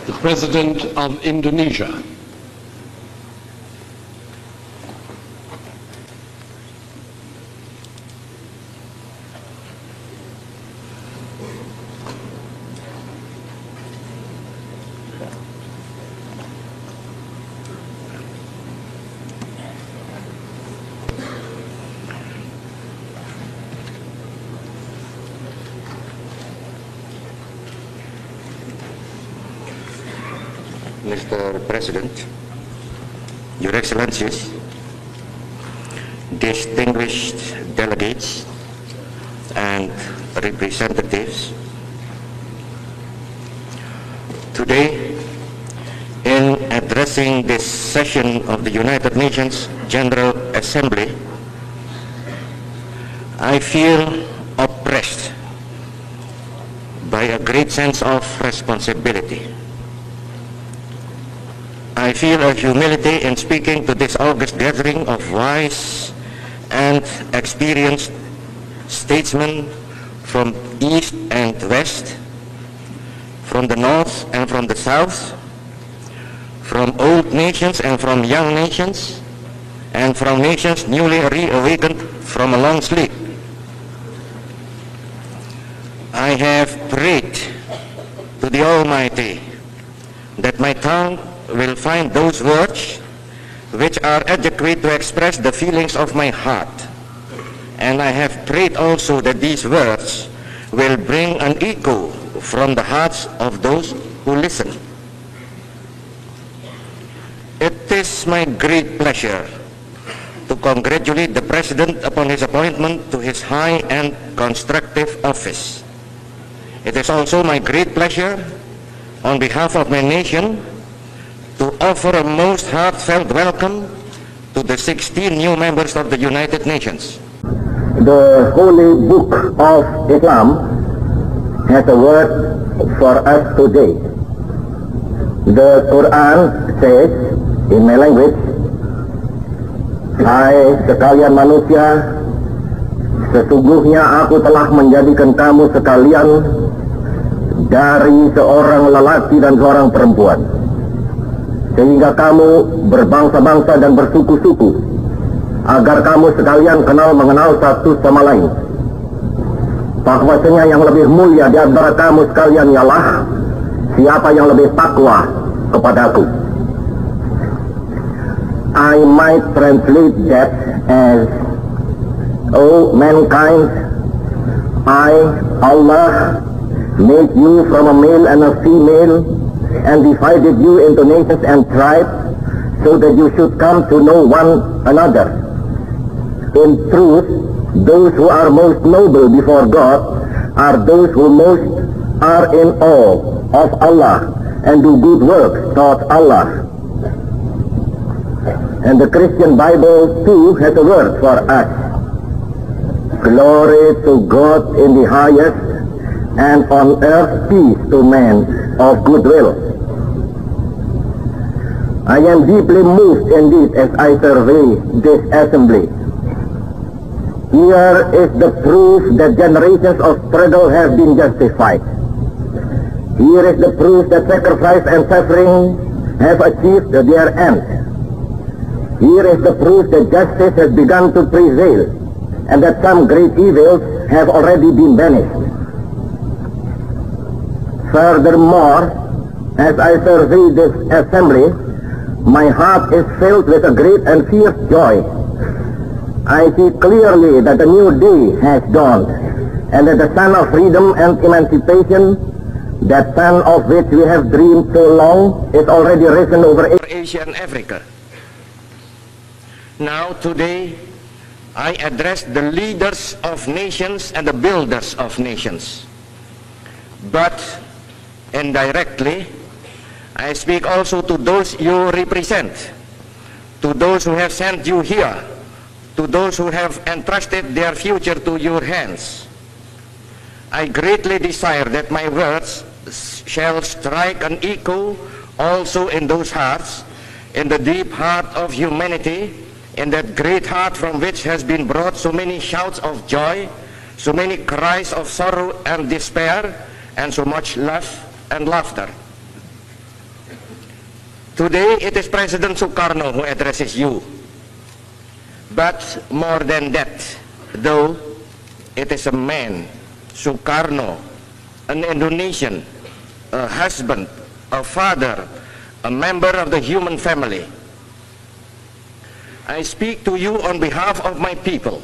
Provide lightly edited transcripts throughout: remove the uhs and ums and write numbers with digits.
the President of Indonesia. Mr. President, Your Excellencies, distinguished delegates and representatives, today, in addressing this session of the United Nations General Assembly, I feel oppressed by a great sense of responsibility. I feel a humility in speaking to this august gathering of wise and experienced statesmen from east and west, from the north and from the south, from old nations and from young nations, and from nations newly reawakened from a long sleep. I have prayed to the Almighty that my tongue will find those words which are adequate to express the feelings of my heart. And I have prayed also that these words will bring an echo from the hearts of those who listen. It is my great pleasure to congratulate the President upon his appointment to his high and constructive office. It is also my great pleasure, on behalf of my nation, to offer a most heartfelt welcome to the 16 new members of the United Nations. The Holy Book of Islam has a word for us today. The Quran says, in my language, "Hai sekalian manusia, sesungguhnya aku telah menjadikan kamu sekalian dari seorang lelaki dan seorang perempuan, sehingga kamu berbangsa-bangsa dan bersuku-suku, agar kamu sekalian kenal mengenal satu sama lain. Bahwasanya yang lebih mulia di antara kamu sekalian ialah siapa yang lebih takwa kepadaku." I might translate that as, "O mankind, I, Allah, made you from a male and a female, and divided you into nations and tribes, so that you should come to know one another. In truth, those who are most noble before God are those who most are in awe of Allah and do good works toward Allah." And the Christian Bible too has a word for us. "Glory to God in the highest, and on earth peace to men of good will." I am deeply moved indeed as I survey this assembly. Here is the proof that generations of struggle have been justified. Here is the proof that sacrifice and suffering have achieved their end. Here is the proof that justice has begun to prevail, and that some great evils have already been banished. Furthermore, as I survey this assembly, my heart is filled with a great and fierce joy. I see clearly that a new day has dawned, and that the sun of freedom and emancipation, that sun of which we have dreamed so long, is already risen over Asia and Africa. Now today, I address the leaders of nations and the builders of nations. But indirectly, I speak also to those you represent, to those who have sent you here, to those who have entrusted their future to your hands. I greatly desire that my words shall strike an echo also in those hearts, in the deep heart of humanity, in that great heart from which has been brought so many shouts of joy, so many cries of sorrow and despair, and so much love and laughter. Today it is President Sukarno who addresses you. But more than that, though, it is a man, Sukarno, an Indonesian, a husband, a father, a member of the human family. I speak to you on behalf of my people,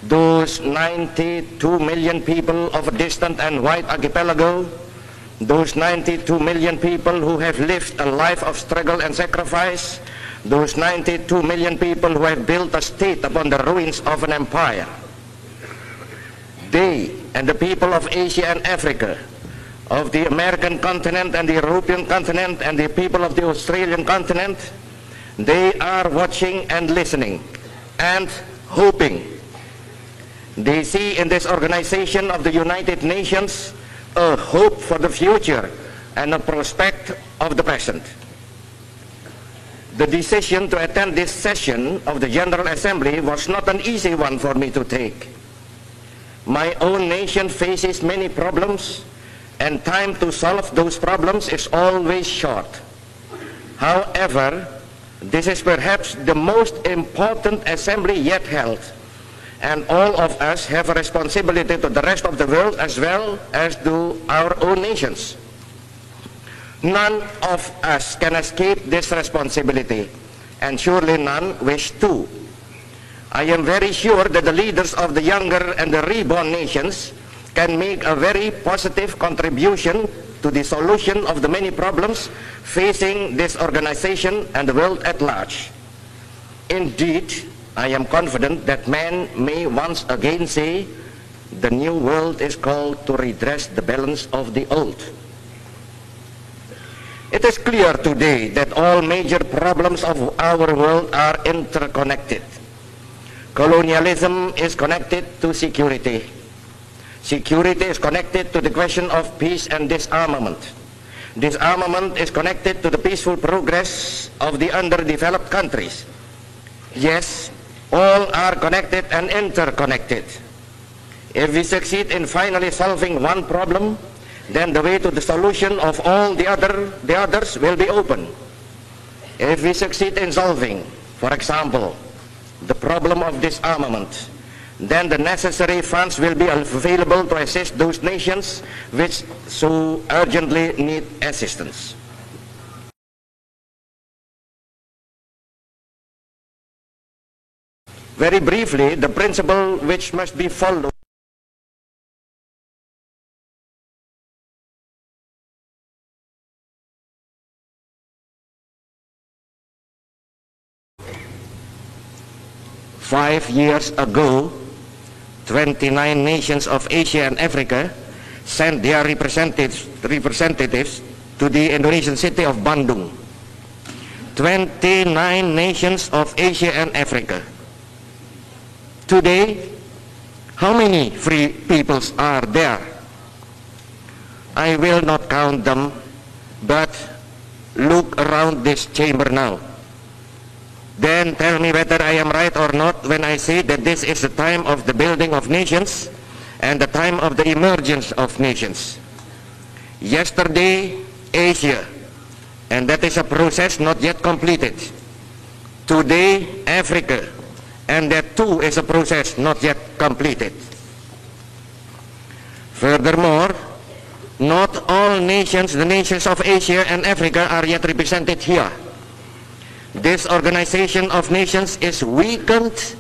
those 92 million people of a distant and wide archipelago, those 92 million people who have lived a life of struggle and sacrifice, those 92 million people who have built a state upon the ruins of an empire. They and the people of Asia and Africa, of the American continent and the European continent and the people of the Australian continent, they are watching and listening and hoping. They see in this organization of the United Nations a hope for the future and a prospect of the present. The decision to attend this session of the General Assembly was not an easy one for me to take. My own nation faces many problems, and time to solve those problems is always short. However, this is perhaps the most important assembly yet held, and all of us have a responsibility to the rest of the world as well as to our own nations. None of us can escape this responsibility, and surely none wish to. I am very sure that the leaders of the younger and the reborn nations can make a very positive contribution to the solution of the many problems facing this organization and the world at large. Indeed, I am confident that man may once again say, the new world is called to redress the balance of the old. It is clear today that all major problems of our world are interconnected. Colonialism is connected to security. Security is connected to the question of peace and disarmament. Disarmament is connected to the peaceful progress of the underdeveloped countries. Yes, all are connected and interconnected. If we succeed in finally solving one problem, then the way to the solution of all the others will be open. If we succeed in solving, for example, the problem of disarmament, then the necessary funds will be available to assist those nations which so urgently need assistance. Very briefly, the principle which must be followed "5 years ago, 29 nations of Asia and Africa sent their representatives to the Indonesian city of Bandung. 29 nations of Asia and Africa. Today, how many free peoples are there? I will not count them, but look around this chamber now. Then tell me whether I am right or not when I say that this is the time of the building of nations and the time of the emergence of nations. Yesterday, Asia, and that is a process not yet completed. Today, Africa, and that too is a process not yet completed. Furthermore, not all nations, the nations of Asia and Africa, are yet represented here. This organization of nations is weakened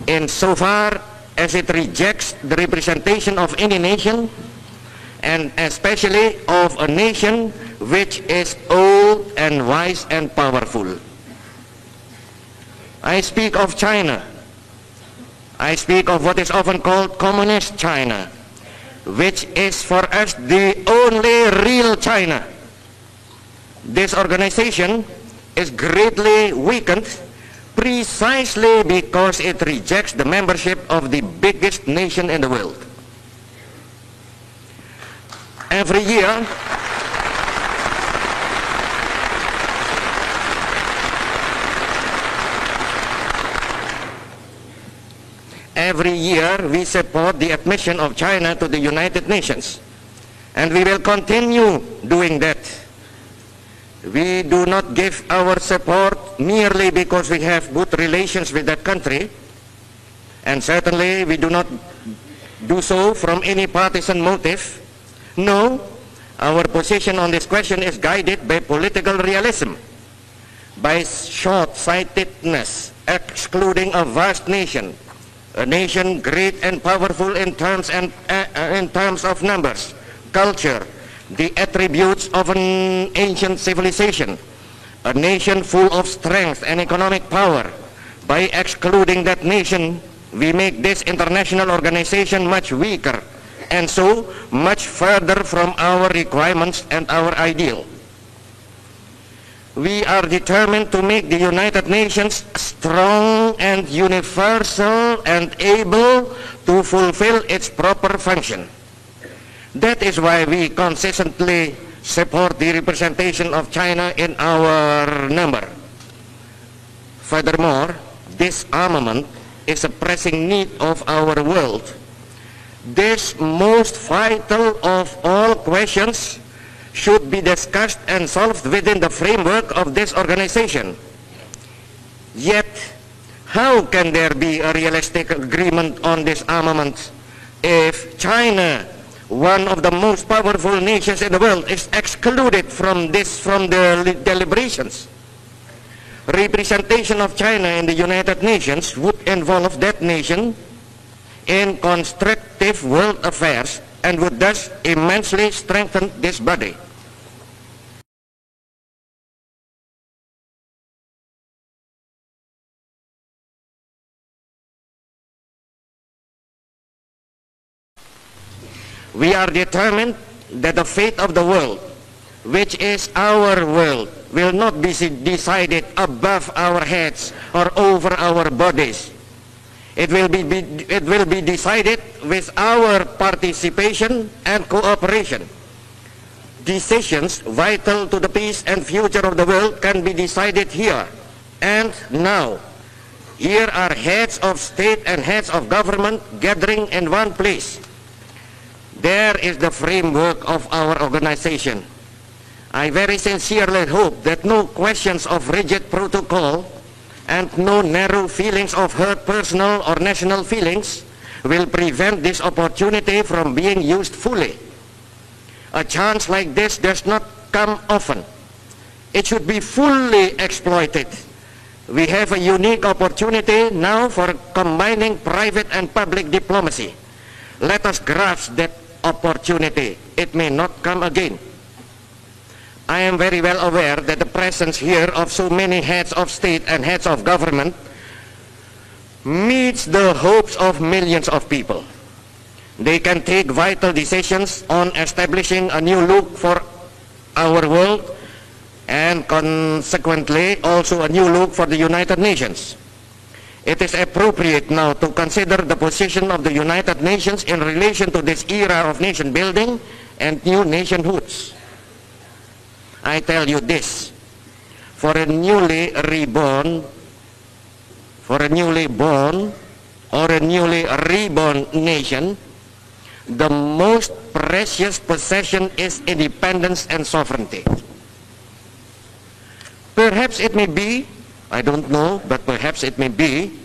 insofar as it rejects the representation of any nation, and especially of a nation which is old and wise and powerful. I speak of China. I speak of what is often called Communist China, which is for us the only real China. This organization is greatly weakened precisely because it rejects the membership of the biggest nation in the world. Every year we support the admission of China to the United Nations, and we will continue doing that. We do not give our support merely because we have good relations with that country, and certainly we do not do so from any partisan motive. No, our position on this question is guided by political realism, by short-sightedness, excluding a vast nation, a nation great and powerful in terms of numbers, culture, the attributes of an ancient civilization, a nation full of strength and economic power. By excluding that nation, we make this international organization much weaker, and so much further from our requirements and our ideal. We are determined to make the United Nations strong and universal and able to fulfill its proper function. That is why we consistently support the representation of China in our number. Furthermore, disarmament is a pressing need of our world. This most vital of all questions should be discussed and solved within the framework of this organization. Yet, how can there be a realistic agreement on disarmament if China, one of the most powerful nations in the world, is excluded from the deliberations? Representation of China in the United Nations would involve that nation in constructive world affairs and would thus immensely strengthen this body. We are determined that the fate of the world, which is our world, will not be decided above our heads or over our bodies. It will be decided with our participation and cooperation. Decisions vital to the peace and future of the world can be decided here and now. Here are heads of state and heads of government gathering in one place. There is the framework of our organization. I very sincerely hope that no questions of rigid protocol and no narrow feelings of hurt personal or national feelings will prevent this opportunity from being used fully. A chance like this does not come often. It should be fully exploited. We have a unique opportunity now for combining private and public diplomacy. Let us grasp that opportunity. It may not come again. I am very well aware that the presence here of so many heads of state and heads of government meets the hopes of millions of people. They can take vital decisions on establishing a new look for our world and consequently also a new look for the United Nations. It is appropriate now to consider the position of the United Nations in relation to this era of nation building and new nationhoods. I tell you this, for a newly born or a newly reborn nation, the most precious possession is independence and sovereignty. Perhaps it may be, I don't know, but perhaps it may be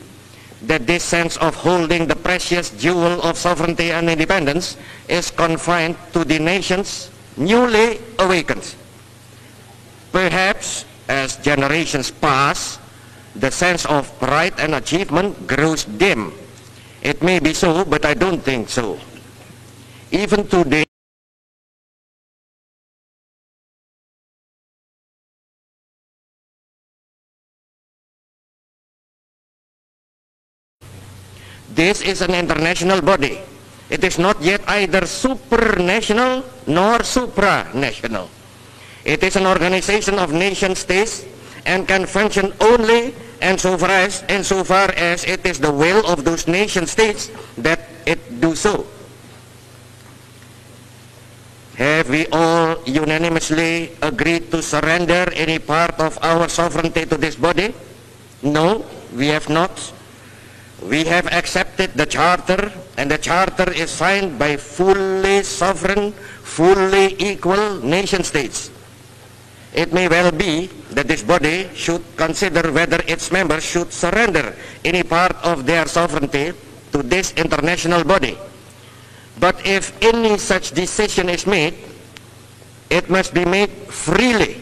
that this sense of holding the precious jewel of sovereignty and independence is confined to the nations newly awakened. Perhaps as generations pass, the sense of pride and achievement grows dim. It may be so, but I don't think so. Even today, this is an international body. It is not yet either supranational nor supranational. It is an organization of nation states and can function only insofar as it is the will of those nation states that it do so. Have we all unanimously agreed to surrender any part of our sovereignty to this body? No, we have not. We have accepted the charter, and the charter is signed by fully sovereign, fully equal nation states. it may well be that this body should consider whether its members should surrender any part of their sovereignty to this international body. But if any such decision is made, it must be made freely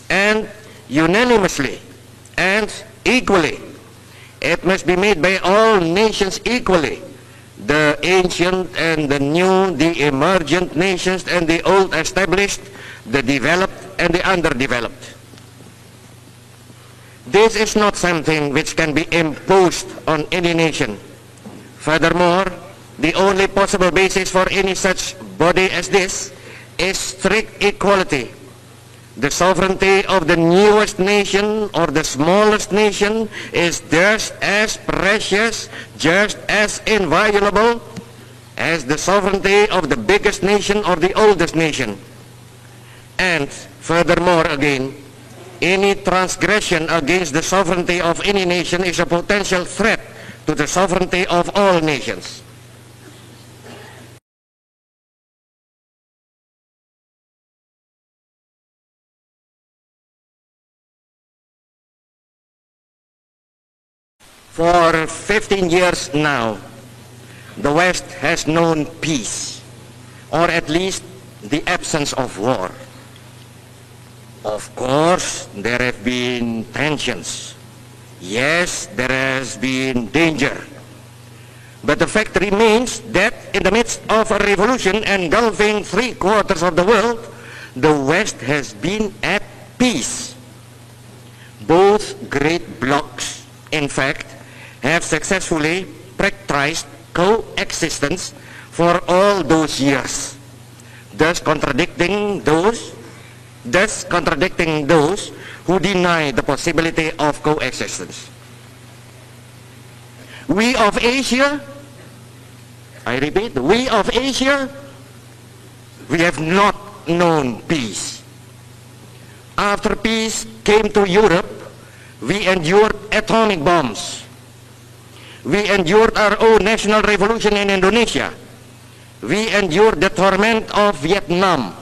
and unanimously and equally. It must be made by all nations equally, the ancient and the new, the emergent nations and the old established, the developed and the underdeveloped. This is not something which can be imposed on any nation. Furthermore, the only possible basis for any such body as this is strict equality. The sovereignty of the newest nation or the smallest nation is just as precious, just as inviolable as the sovereignty of the biggest nation or the oldest nation. And furthermore again, any transgression against the sovereignty of any nation is a potential threat to the sovereignty of all nations. For 15 years now, the West has known peace, or at least the absence of war. Of course, there have been tensions. Yes, there has been danger. But the fact remains that in the midst of a revolution engulfing 3/4 of the world, the West has been at peace. Both great blocs, in fact, have successfully practiced coexistence for all those years, thus contradicting those who deny the possibility of coexistence. We of Asia, I repeat, we of Asia, we have not known peace. After peace came to Europe, we endured atomic bombs. We endured our own national revolution in Indonesia. We endured the torment of Vietnam.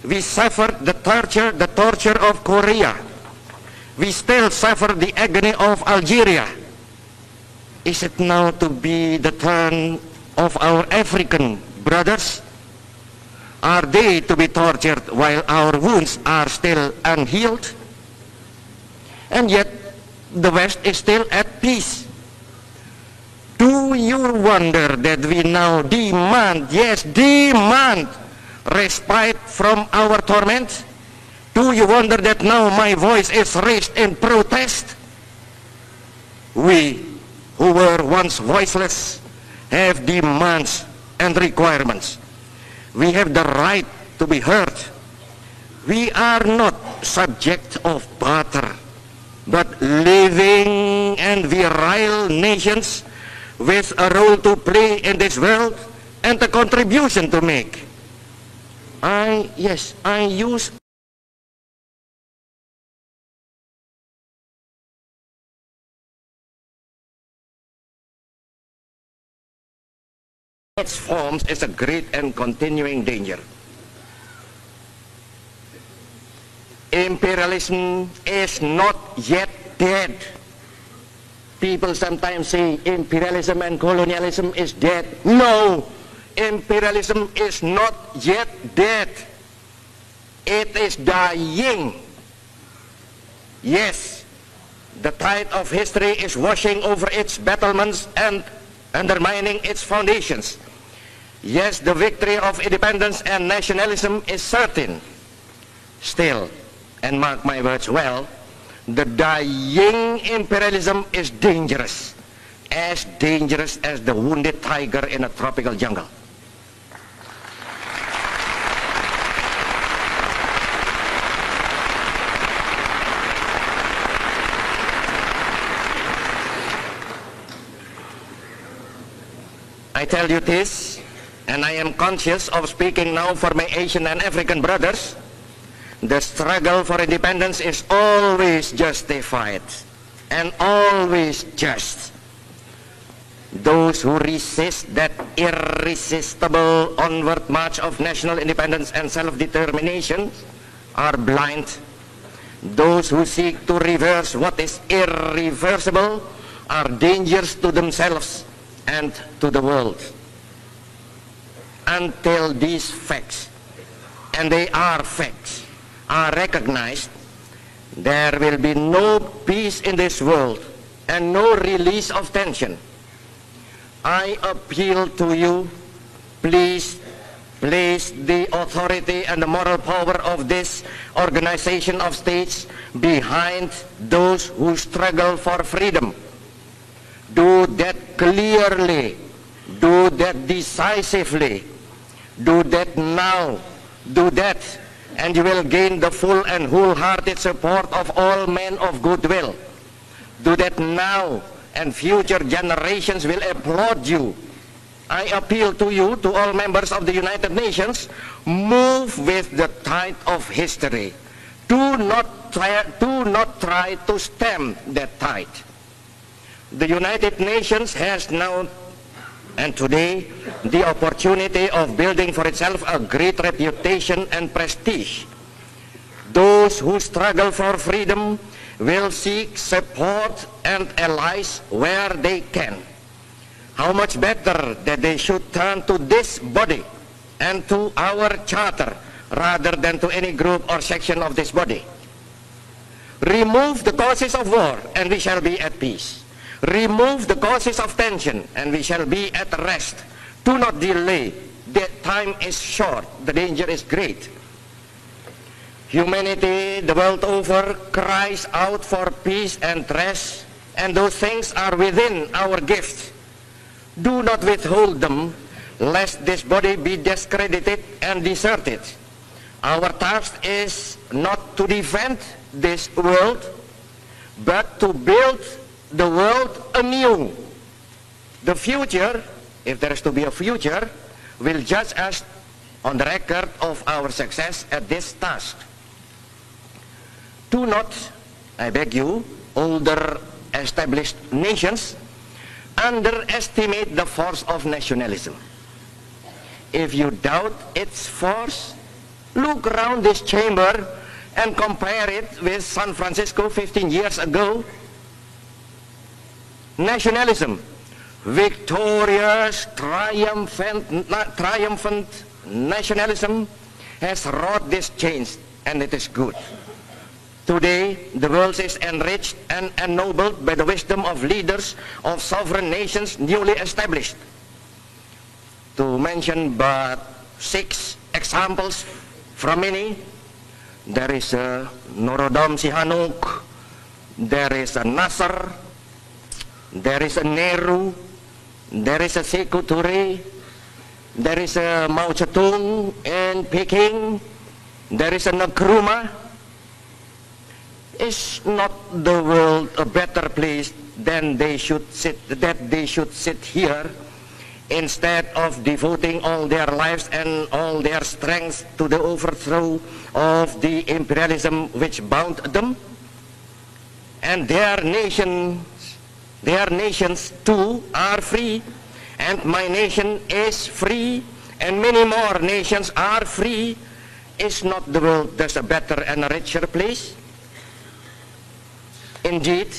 We suffered the torture of Korea. We still suffer the agony of Algeria. Is it now to be the turn of our African brothers? Are they to be tortured while our wounds are still unhealed? And yet, the West is still at peace. Do you wonder that we now demand, yes, demand respite from our torment? Do you wonder that now my voice is raised in protest? We, who were once voiceless, have demands and requirements. We have the right to be heard. We are not subject of barter, but living and virile nations with a role to play in this world and a contribution to make. I use its forms is a great and continuing danger. Imperialism is not yet dead. People sometimes say imperialism and colonialism is dead. No, imperialism is not yet dead. It is dying. Yes, the tide of history is washing over its battlements and undermining its foundations. Yes, the victory of independence and nationalism is certain. Still, and mark my words well, the dying imperialism is dangerous as the wounded tiger in a tropical jungle. I tell you this, and I am conscious of speaking now for my Asian and African brothers. The struggle for independence is always justified and always just. Those who resist that irresistible onward march of national independence and self-determination are blind. Those who seek to reverse what is irreversible are dangerous to themselves and to the world. Until these facts, and they are facts, are recognized, there will be no peace in this world and no release of tension. I appeal to you, please place the authority and the moral power of this organization of states behind those who struggle for freedom. Do that clearly, do that decisively, do that now, do that, and you will gain the full and wholehearted support of all men of goodwill. Do that now, and future generations will applaud you. I appeal to you, to all members of the United Nations, move with the tide of history. Do not try to stem that tide. The United Nations has now and today the opportunity of building for itself a great reputation and prestige. Those who struggle for freedom will seek support and allies where they can. How much better that they should turn to this body and to our charter rather than to any group or section of this body. Remove the causes of war and we shall be at peace. Remove the causes of tension and we shall be at rest. Do not delay. The time is short. The danger is great. Humanity the world over cries out for peace and rest, and those things are within our gift. Do not withhold them, lest this body be discredited and deserted. Our task is not to defend this world, but to build the world anew. The future, if there is to be a future, will judge us on the record of our success at this task. Do not, I beg you, older established nations, underestimate the force of nationalism. If you doubt its force, look around this chamber and compare it with San Francisco 15 years ago. Nationalism, victorious, triumphant nationalism has wrought this change, and it is good. Today, the world is enriched and ennobled by the wisdom of leaders of sovereign nations newly established. To mention but 6 examples from many, there is a Norodom Sihanouk, there is a Nasser, there is a Nehru, there is a Sekou Touré, there is a Mao Zedong in Peking, there is a Nkrumah. Is not the world a better place than they should sit here instead of devoting all their lives and all their strength to the overthrow of the imperialism which bound them? And their nations too are free, and my nation is free, and many more nations are free. Is not the world thus a better and a richer place? Indeed,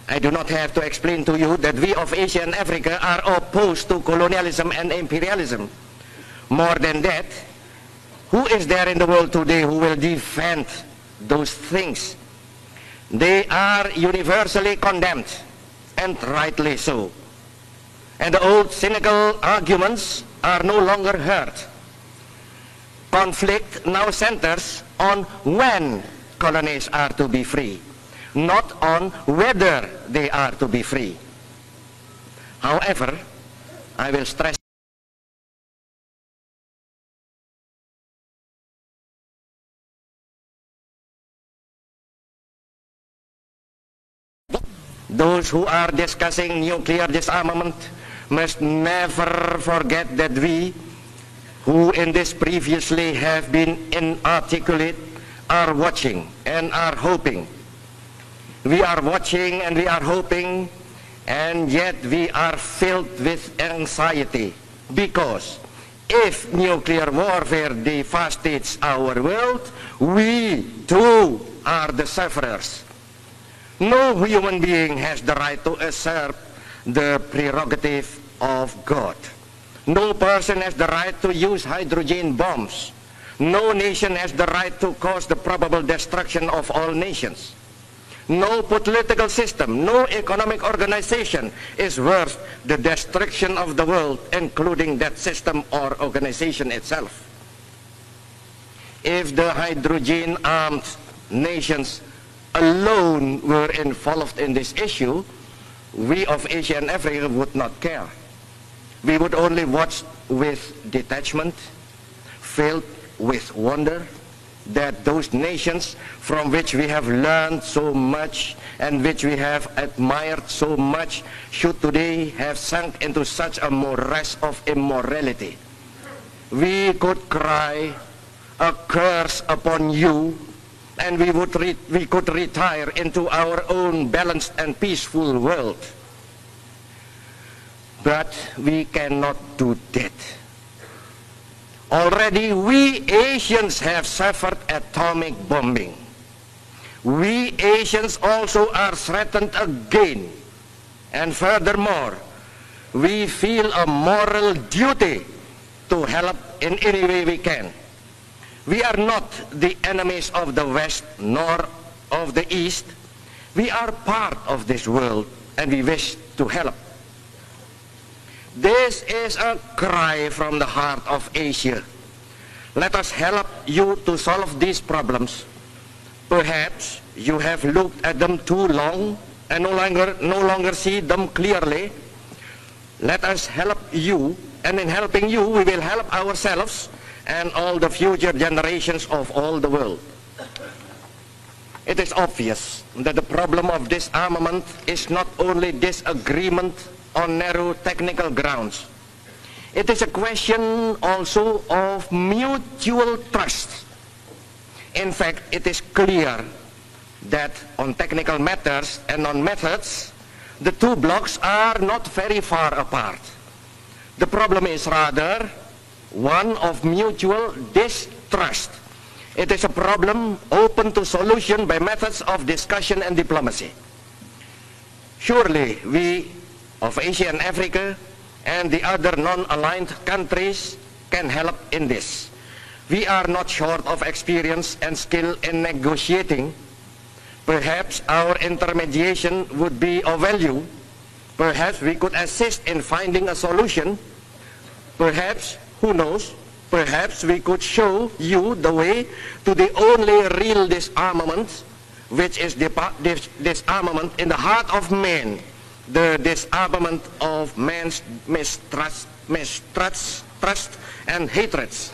I do not have to explain to you that we of Asia and Africa are opposed to colonialism and imperialism. More than that, who is there in the world today who will defend those things? They are universally condemned, and rightly so. And the old cynical arguments are no longer heard. Conflict now centers on when colonies are to be free, not on whether they are to be free. However, I will stress those who are discussing nuclear disarmament must never forget that we, who in this previously have been inarticulate, are watching and are hoping. We are watching and we are hoping, and yet we are filled with anxiety, because if nuclear warfare devastates our world, we too are the sufferers. No human being has the right to usurp the prerogative of God. No person has the right to use hydrogen bombs. No nation has the right to cause the probable destruction of all nations. No political system, no economic organization is worth the destruction of the world, including that system or organization itself. If the hydrogen-armed nations alone were involved in this issue, we of Asia and Africa would not care. We would only watch with detachment, filled with wonder, that those nations from which we have learned so much and which we have admired so much should today have sunk into such a morass of immorality. We could cry a curse upon you, and we could retire into our own balanced and peaceful world. But we cannot do that. Already we Asians have suffered atomic bombing. We Asians also are threatened again. And furthermore, we feel a moral duty to help in any way we can. We are not the enemies of the West nor of the East. We are part of this world and we wish to help. This is a cry from the heart of Asia. Let us help you to solve these problems. Perhaps you have looked at them too long and no longer see them clearly. Let us help you, and in helping you, we will help ourselves and all the future generations of all the world. It is obvious that the problem of disarmament is not only disagreement on narrow technical grounds. It is a question also of mutual trust. In fact, it is clear that on technical matters and on methods, the two blocks are not very far apart. The problem is rather one of mutual distrust. It is a problem open to solution by methods of discussion and diplomacy. Surely we of Asia and Africa and the other non-aligned countries can help in this. We are not short of experience and skill in negotiating. Perhaps our intermediation would be of value. Perhaps we could assist in finding a solution. Perhaps, who knows, perhaps we could show you the way to the only real disarmament, which is disarmament in the heart of man, the disarmament of man's mistrust and hatreds.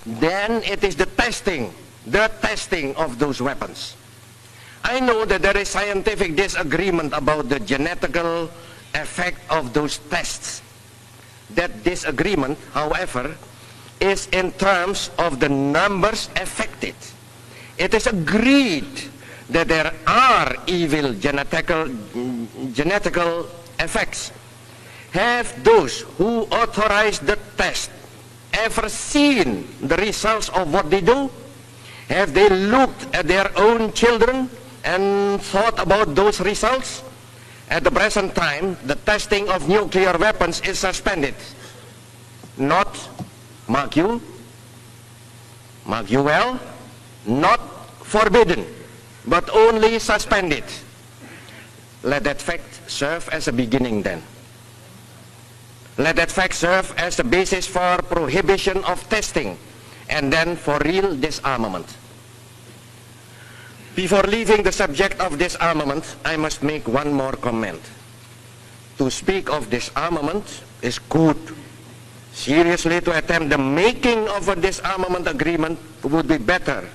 Then it is the testing of those weapons. I know that there is scientific disagreement about the genetical effect of those tests. That disagreement, however, is in terms of the numbers affected. It is agreed that there are evil genetical effects. Have those who authorize the test ever seen the results of what they do? Have they looked at their own children and thought about those results? At the present time, the testing of nuclear weapons is suspended. Not, mark you well, not forbidden, but only suspended. Let that fact serve as a beginning then. Let that fact serve as the basis for prohibition of testing and then for real disarmament. Before leaving the subject of disarmament, I must make one more comment. To speak of disarmament is good. Seriously, to attempt the making of a disarmament agreement would be better.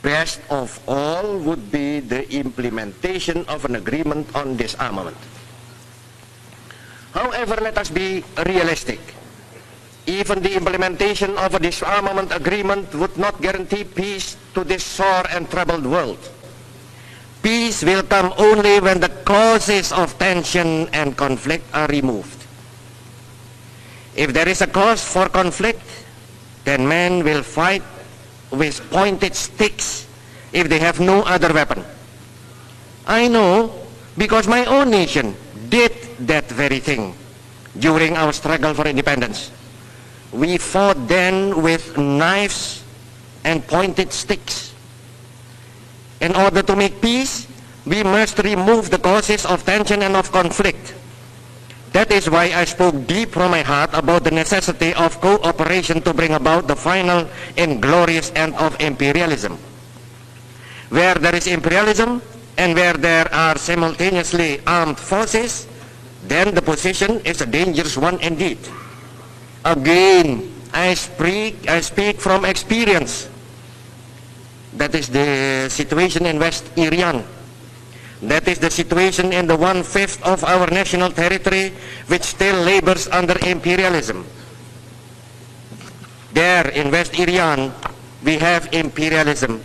Best of all would be the implementation of an agreement on disarmament. However, let us be realistic. Even the implementation of a disarmament agreement would not guarantee peace to this sore and troubled world. Peace will come only when the causes of tension and conflict are removed. If there is a cause for conflict, then men will fight with pointed sticks if they have no other weapon. I know because my own nation did that very thing during our struggle for independence. We fought then with knives and pointed sticks. In order to make peace, we must remove the causes of tension and of conflict. That is why I spoke deep from my heart about the necessity of cooperation to bring about the final and glorious end of imperialism. Where there is imperialism and where there are simultaneously armed forces, then the position is a dangerous one indeed. Again, I speak from experience. That is the situation in West Irian. That is the situation in the 1/5 of our national territory which still labors under imperialism. There in West Irian, we have imperialism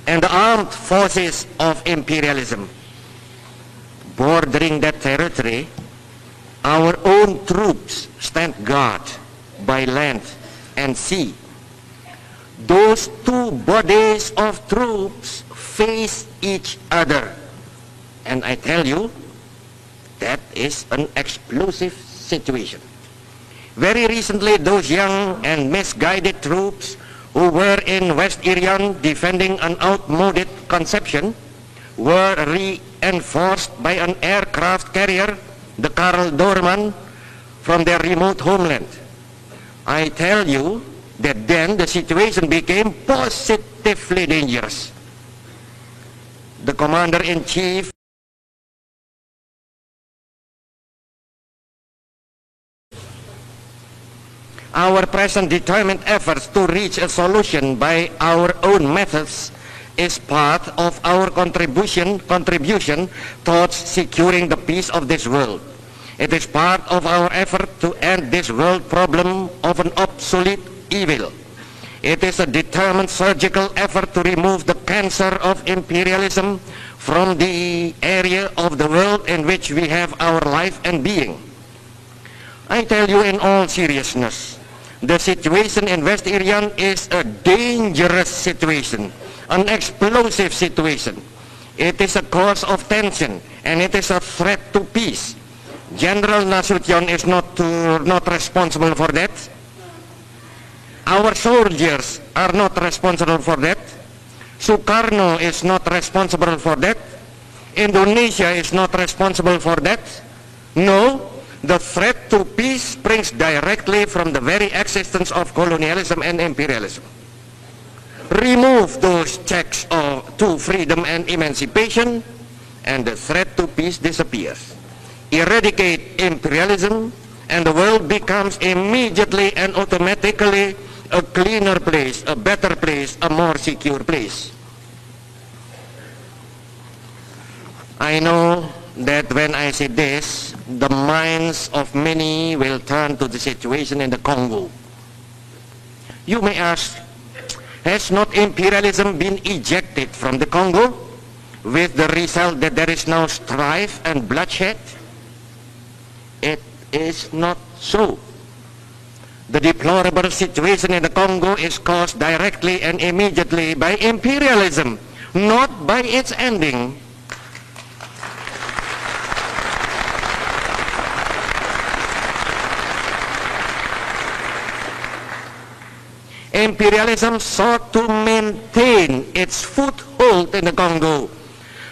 and the armed forces of imperialism. Bordering that territory, our own troops stand guard by land and sea. Those two bodies of troops face each other. And I tell you, that is an explosive situation. Very recently, those young and misguided troops who were in West Irian defending an outmoded conception were reinforced by an aircraft carrier, the Karl Doorman, from their remote homeland. I tell you that then the situation became positively dangerous. The Commander-in-Chief our present determined efforts to reach a solution by our own methods is part of our contribution towards securing the peace of this world. It is part of our effort to end this world problem of an obsolete evil. It is a determined surgical effort to remove the cancer of imperialism from the area of the world in which we have our life and being. I tell you in all seriousness, the situation in West Irian is a dangerous situation, an explosive situation. It is a cause of tension and it is a threat to peace. General Nasution is not responsible for that. Our soldiers are not responsible for that. Sukarno is not responsible for that. Indonesia is not responsible for that. No. The threat to peace springs directly from the very existence of colonialism and imperialism. Remove those checks to freedom and emancipation, and the threat to peace disappears. Eradicate imperialism, and the world becomes immediately and automatically a cleaner place, a better place, a more secure place. I know that when I say this, the minds of many will turn to the situation in the Congo. You may ask, has not imperialism been ejected from the Congo with the result that there is now strife and bloodshed? It is not so. The deplorable situation in the Congo is caused directly and immediately by imperialism, not by its ending. Imperialism sought to maintain its foothold in the Congo,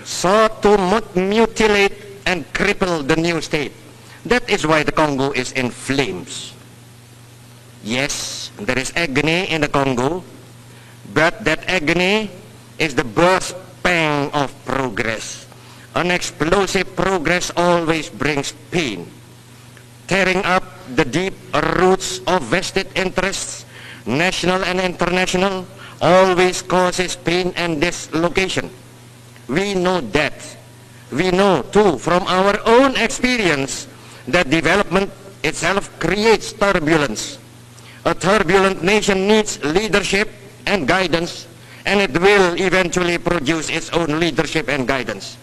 sought to mutilate and cripple the new state. That is why the Congo is in flames. Yes, there is agony in the Congo, but that agony is the birth pang of progress. An explosive progress always brings pain, tearing up the deep roots of vested interests, national and international, always causes pain and dislocation. We know that. We know too from our own experience that development itself creates turbulence. A turbulent nation needs leadership and guidance, and it will eventually produce its own leadership and guidance.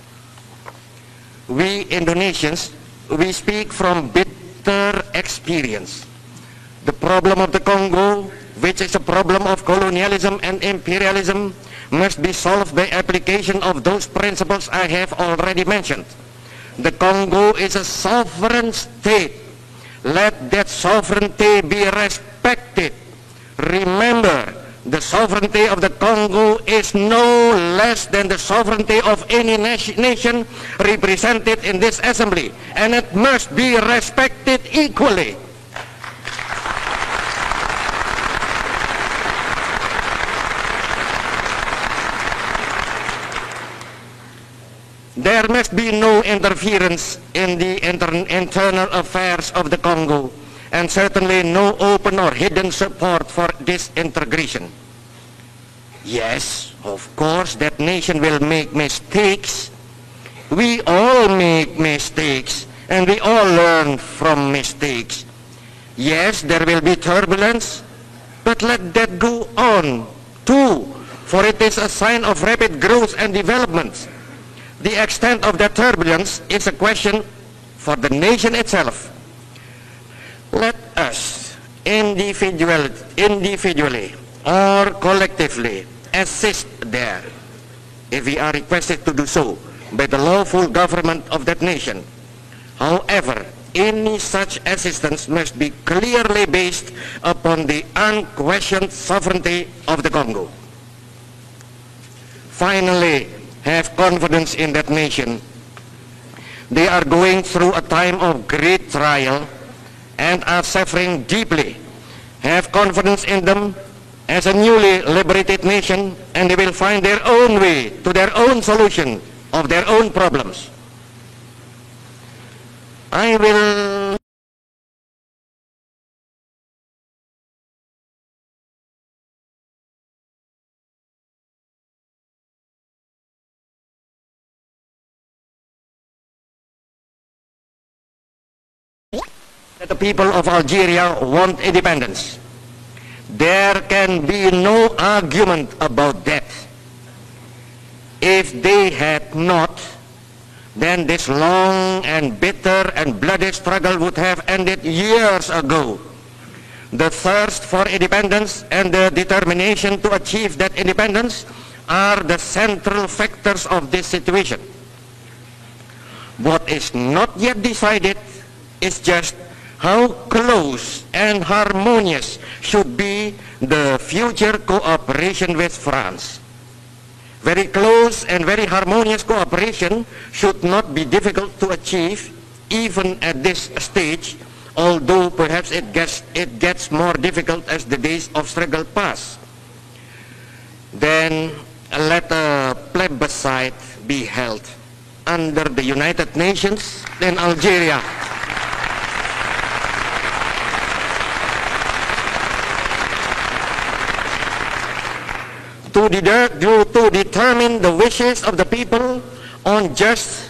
We Indonesians, we speak from bitter experience. The problem of the Congo, which is a problem of colonialism and imperialism, must be solved by application of those principles I have already mentioned. The Congo is a sovereign state. Let that sovereignty be respected. Remember, the sovereignty of the Congo is no less than the sovereignty of any nation represented in this assembly, and it must be respected equally. There must be no interference in the internal affairs of the Congo, and certainly no open or hidden support for disintegration. Yes, of course, that nation will make mistakes. We all make mistakes, and we all learn from mistakes. Yes, there will be turbulence, but let that go on too, for it is a sign of rapid growth and development. The extent of that turbulence is a question for the nation itself. Let us individually or collectively assist there, if we are requested to do so by the lawful government of that nation. However, any such assistance must be clearly based upon the unquestioned sovereignty of the Congo. Finally, have confidence in that nation. They are going through a time of great trial and are suffering deeply. Have confidence in them as a newly liberated nation, and they will find their own way to their own solution of their own problems. I will that the people of Algeria want independence. There can be no argument about that. If they had not, then this long and bitter and bloody struggle would have ended years ago. The thirst for independence and the determination to achieve that independence are the central factors of this situation. What is not yet decided is just how close and harmonious should be the future cooperation with France. Very close and very harmonious cooperation should not be difficult to achieve even at this stage, although perhaps it gets more difficult as the days of struggle pass. Then let a plebiscite be held under the United Nations in Algeria. To determine the wishes of the people on just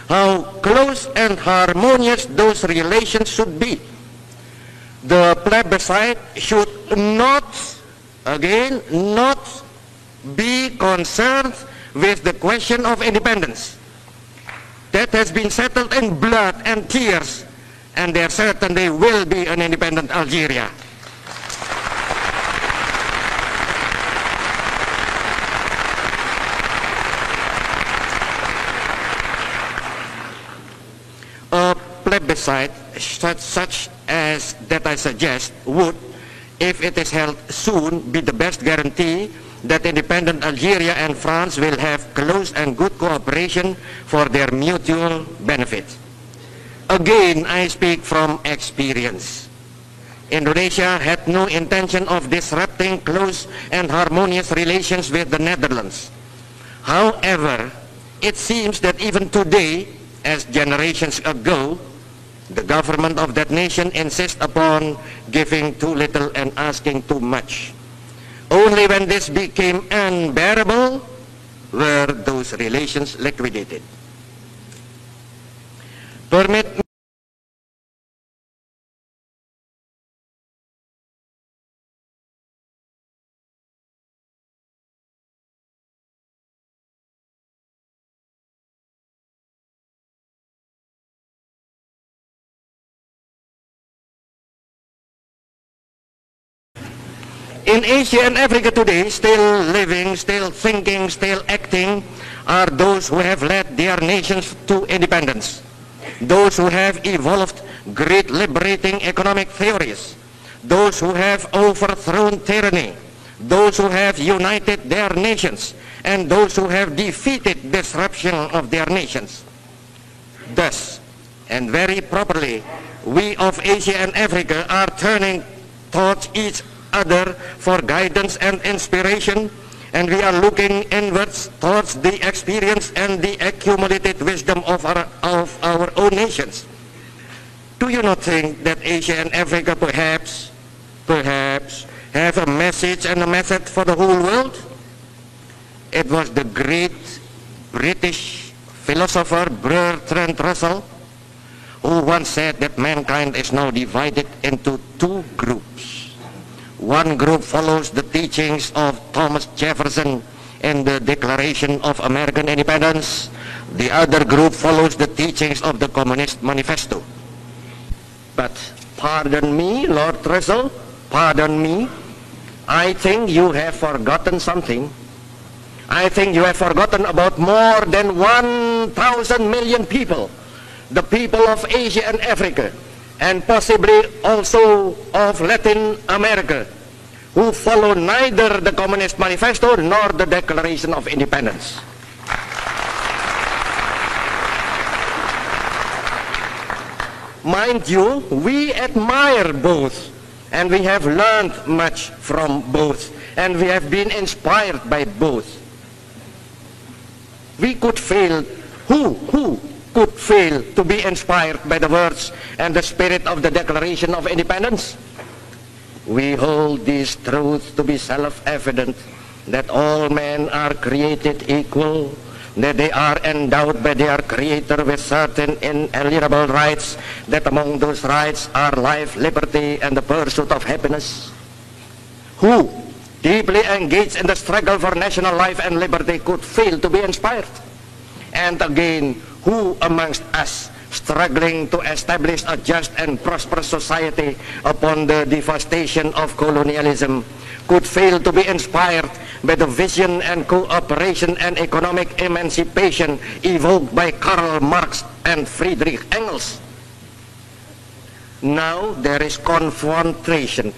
how close and harmonious those relations should be. The plebiscite should not be concerned with the question of independence. That has been settled in blood and tears, and there certainly will be an independent Algeria. Plebiscite such as that I suggest would, if it is held soon, be the best guarantee that independent Algeria and France will have close and good cooperation for their mutual benefit. Again, I speak from experience. Indonesia had no intention of disrupting close and harmonious relations with the Netherlands. However, it seems that even today, as generations ago, the government of that nation insists upon giving too little and asking too much. Only when this became unbearable were those relations liquidated. Permit in Asia and Africa today, still living, still thinking, still acting, are those who have led their nations to independence, those who have evolved great liberating economic theories, those who have overthrown tyranny, those who have united their nations, and those who have defeated disruption of their nations. Thus, and very properly, we of Asia and Africa are turning towards each other for guidance and inspiration, and we are looking inwards towards the experience and the accumulated wisdom of our own nations. Do you not think that Asia and Africa perhaps have a message and a method for the whole world? It was the great British philosopher Bertrand Russell who once said that mankind is now divided into two groups. One group follows the teachings of Thomas Jefferson in the Declaration of American Independence. The other group follows the teachings of the Communist Manifesto. But pardon me, Lord Russell, pardon me, I think you have forgotten something. I think you have forgotten about more than 1,000 million people, the people of Asia and Africa, and possibly also of Latin America, who follow neither the Communist Manifesto nor the Declaration of Independence. Mind you, we admire both, and we have learned much from both, and we have been inspired by both. We could fail, who could fail to be inspired by the words and the spirit of the Declaration of Independence? We hold this truth to be self-evident, that all men are created equal, that they are endowed by their Creator with certain inalienable rights, that among those rights are life, liberty, and the pursuit of happiness. Who, deeply engaged in the struggle for national life and liberty, could fail to be inspired? And again, who amongst us, struggling to establish a just and prosperous society upon the devastation of colonialism, could fail to be inspired by the vision and cooperation and economic emancipation evoked by Karl Marx and Friedrich Engels? Now there is confrontation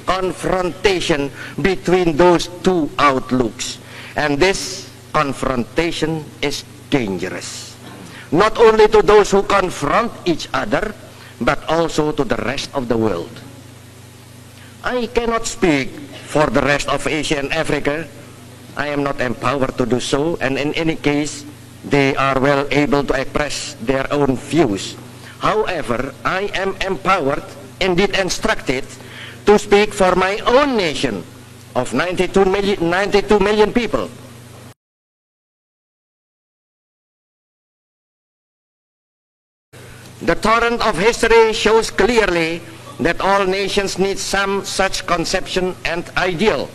between those two outlooks, and this confrontation is dangerous, not only to those who confront each other, but also to the rest of the world. I cannot speak for the rest of Asia and Africa. I am not empowered to do so, and in any case, they are well able to express their own views. However, I am empowered, indeed instructed, to speak for my own nation of 92 million people. The torrent of history shows clearly that all nations need some such conception and ideal.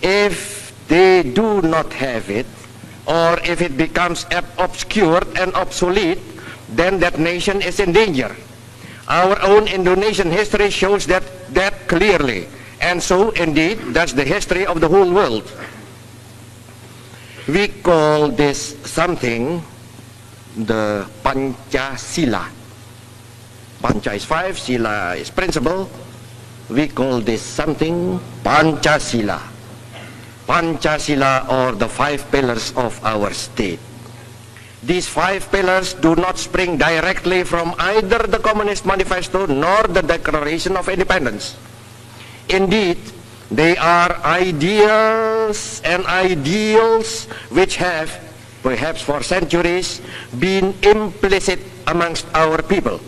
If they do not have it, or if it becomes obscured and obsolete, then that nation is in danger. Our own Indonesian history shows that clearly, and so indeed does the history of the whole world. We call this something the Pancasila. Panca is 5, Sila is principle. We call this something Pancasila. Pancasila, or the 5 pillars of our state. These 5 pillars do not spring directly from either the Communist Manifesto nor the Declaration of Independence. Indeed, they are ideas and ideals which have, perhaps for centuries, been implicit amongst our people.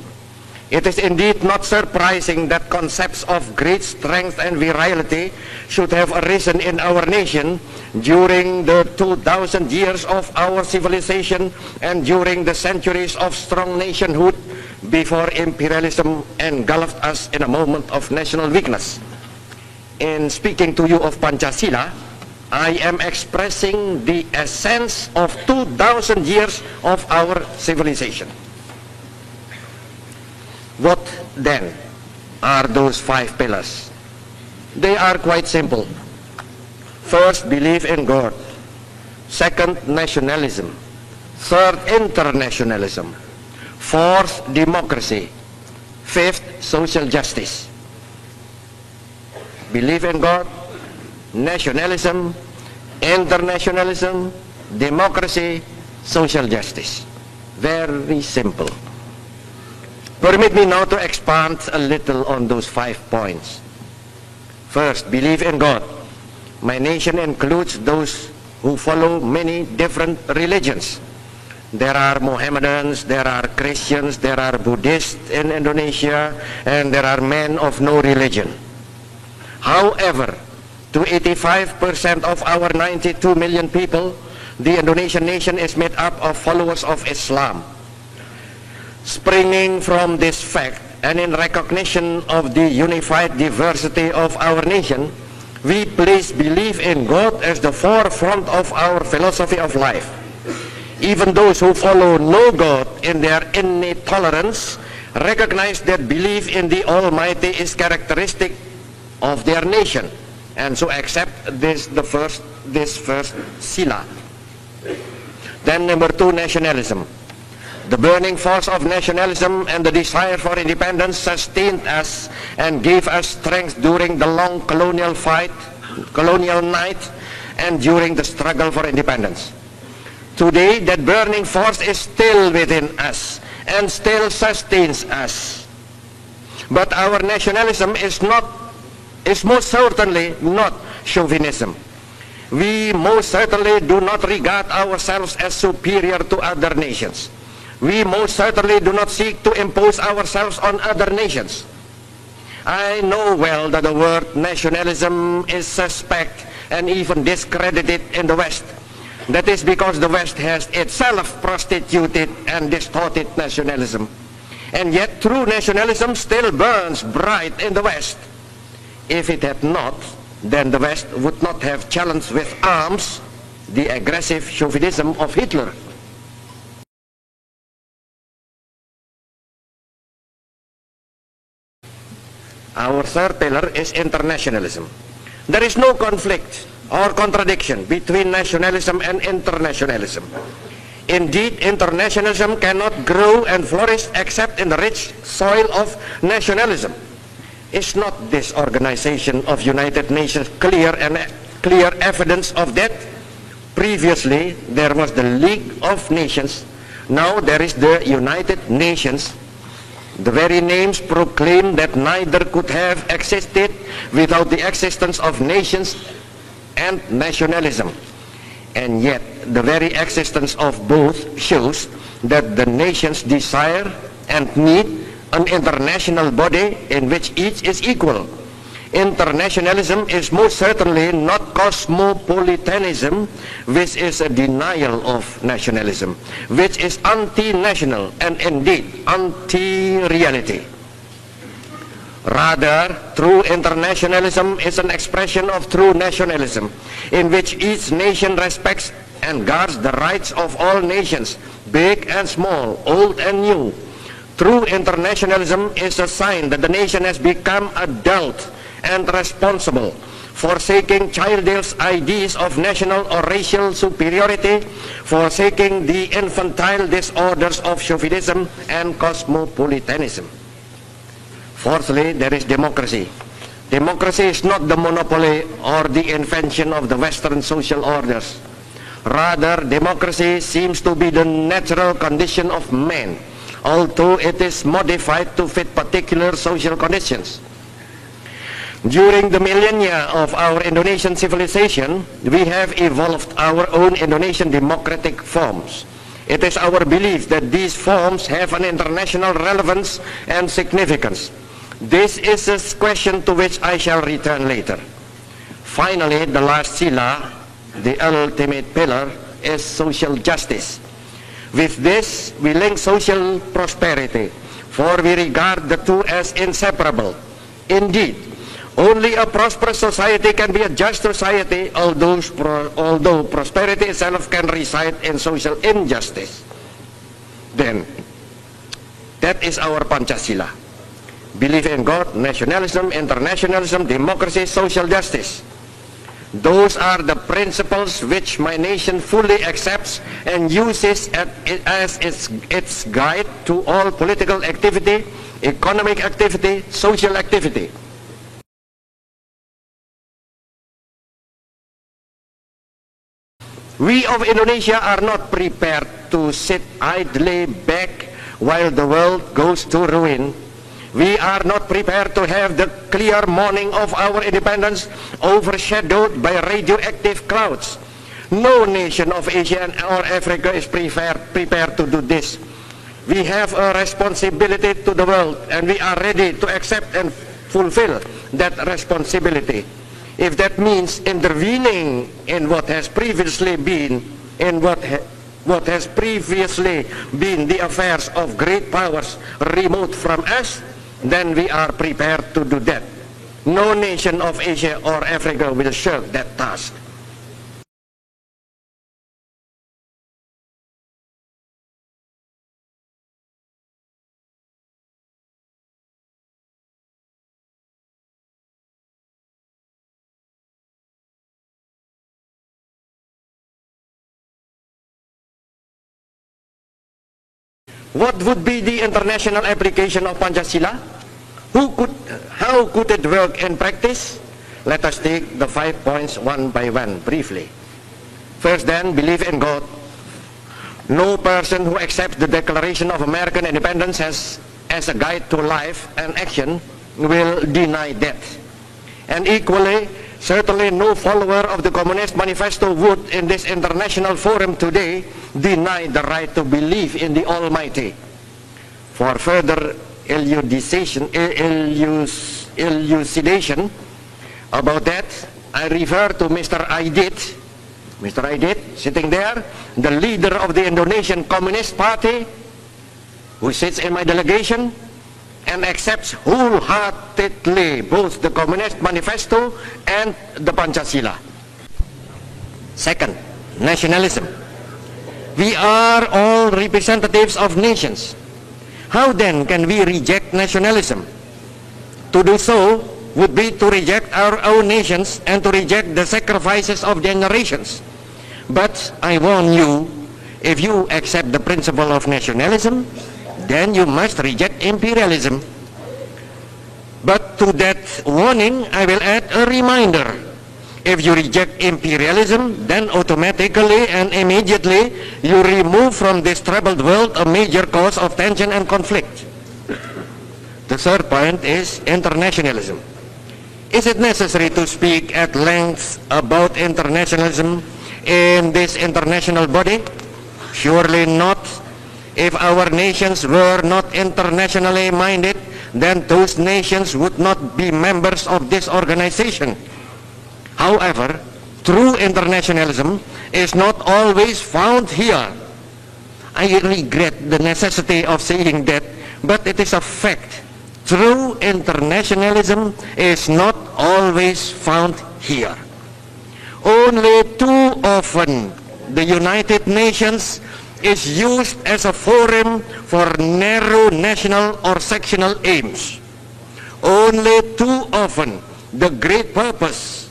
It is indeed not surprising that concepts of great strength and virility should have arisen in our nation during the 2,000 years of our civilization and during the centuries of strong nationhood before imperialism engulfed us in a moment of national weakness. In speaking to you of Pancasila, I am expressing the essence of 2,000 years of our civilization. What then are those 5 pillars? They are quite simple. First, belief in God. Second, nationalism. Third, internationalism. Fourth, democracy. Fifth, social justice. Belief in God, nationalism, internationalism, democracy, social justice. Very simple. Permit me now to expand a little on those 5 points. First, belief in God. My nation includes those who follow many different religions. There are Mohammedans, there are Christians, there are Buddhists in Indonesia, and there are men of no religion. However, to 85% of our 92 million people, the Indonesian nation is made up of followers of Islam. Springing from this fact, and in recognition of the unified diversity of our nation, we place belief in God as the forefront of our philosophy of life. Even those who follow no God in their innate tolerance recognize that belief in the Almighty is characteristic of their nation, and so accept this first sila. Then number 2, nationalism. The burning force of nationalism and the desire for independence sustained us and gave us strength during the long colonial night, and during the struggle for independence. Today, that burning force is still within us and still sustains us. But our nationalism is most certainly not chauvinism. We most certainly do not regard ourselves as superior to other nations. We most certainly do not seek to impose ourselves on other nations. I know well that the word nationalism is suspect and even discredited in the West. That is because the West has itself prostituted and distorted nationalism. And yet true nationalism still burns bright in the West. If it had not, then the West would not have challenged with arms the aggressive chauvinism of Hitler. Our third pillar is internationalism. There is no conflict or contradiction between nationalism and internationalism. Indeed, internationalism cannot grow and flourish except in the rich soil of nationalism. Is not this Organization of United Nations clear evidence of that? Previously, there was the League of Nations. Now there is the United Nations. The very names proclaim that neither could have existed without the existence of nations and nationalism. And yet, the very existence of both shows that the nations desire and need an international body in which each is equal. Internationalism is most certainly not cosmopolitanism, which is a denial of nationalism, which is anti-national and indeed anti-reality. Rather, true internationalism is an expression of true nationalism, in which each nation respects and guards the rights of all nations, big and small, old and new. True internationalism is a sign that the nation has become adult and responsible, forsaking childish ideas of national or racial superiority, forsaking the infantile disorders of chauvinism and cosmopolitanism. Fourthly, there is democracy. Democracy is not the monopoly or the invention of the Western social orders. Rather, democracy seems to be the natural condition of man, although it is modified to fit particular social conditions. During the millennia of our Indonesian civilization, we have evolved our own Indonesian democratic forms. It is our belief that these forms have an international relevance and significance. This is a question to which I shall return later. Finally, the last sila, the ultimate pillar, is social justice. With this, we link social prosperity, for we regard the two as inseparable. Indeed, only a prosperous society can be a just society, although prosperity itself can reside in social injustice. Then, that is our Pancasila. belief in God, nationalism, internationalism, democracy, social justice. Those are the principles which my nation fully accepts and uses as its guide to all political activity, economic activity, social activity. We of Indonesia are not prepared to sit idly back while the world goes to ruin. We are not prepared to have the clear morning of our independence overshadowed by radioactive clouds. No nation of Asia or Africa is prepared to do this. We have a responsibility to the world, and we are ready to accept and fulfill that responsibility. If that means intervening in what has previously been the affairs of great powers remote from us, then we are prepared to do that. No nation of Asia or Africa will shirk that task. What would be the international application of Pancasila? How could it work in practice? Let us take the 5 points one by one briefly. First then, belief in God. No person who accepts the Declaration of American Independence as a guide to life and action will deny that. And equally, certainly no follower of the Communist Manifesto would in this international forum today deny the right to believe in the Almighty. For further elucidation about that, I refer to Mr. Aidit. Mr. Aidit, sitting there, the leader of the Indonesian Communist Party, who sits in my delegation and accepts wholeheartedly both the Communist Manifesto and the Pancasila. Second, nationalism. We are all representatives of nations. How then can we reject nationalism? To do so would be to reject our own nations and to reject the sacrifices of generations. But I warn you, if you accept the principle of nationalism, then you must reject imperialism. But to that warning, I will add a reminder. If you reject imperialism, then automatically and immediately you remove from this troubled world a major cause of tension and conflict. The third point is internationalism. Is it necessary to speak at length about internationalism in this international body? Surely not. If our nations were not internationally minded, then those nations would not be members of this organization. However, true internationalism is not always found here. I regret the necessity of saying that, but it is a fact. True internationalism is not always found here. Only too often the United Nations is used as a forum for narrow national or sectional aims. Only too often the great purposes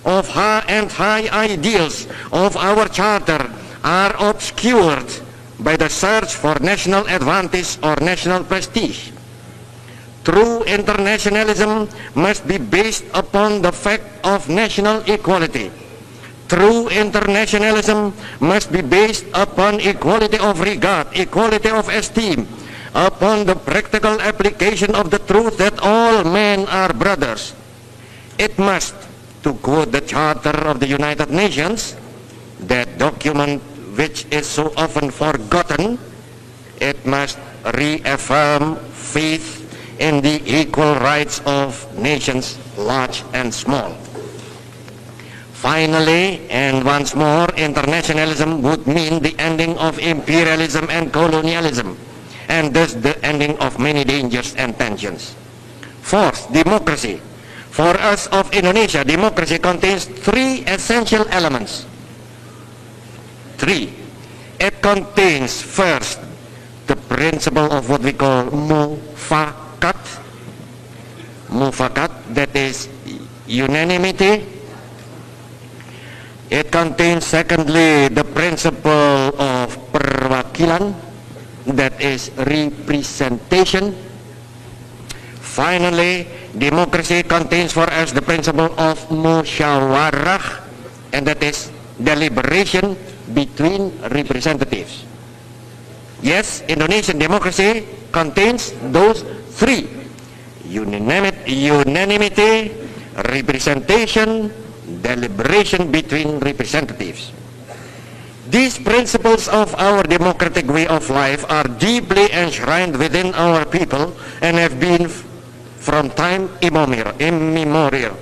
of high ideals of our charter are obscured by the search for national advantage or national prestige. True internationalism must be based upon the fact of national equality. True internationalism must be based upon equality of regard, equality of esteem, upon the practical application of the truth that all men are brothers. It must, to quote the Charter of the United Nations, that document which is so often forgotten, it must reaffirm faith in the equal rights of nations large and small. Finally, and once more, internationalism would mean the ending of imperialism and colonialism, and thus the ending of many dangers and tensions. Fourth, democracy. For us of Indonesia, democracy contains three essential elements. Three. It contains, first, the principle of what we call mufakat, that is unanimity. It contains, secondly, the principle of perwakilan, that is representation. Finally, democracy contains for us the principle of musyawarah, and that is deliberation between representatives. Yes, Indonesian democracy contains those three: unanimity, representation, deliberation between representatives. These principles of our democratic way of life are deeply enshrined within our people and have been from time immemorial.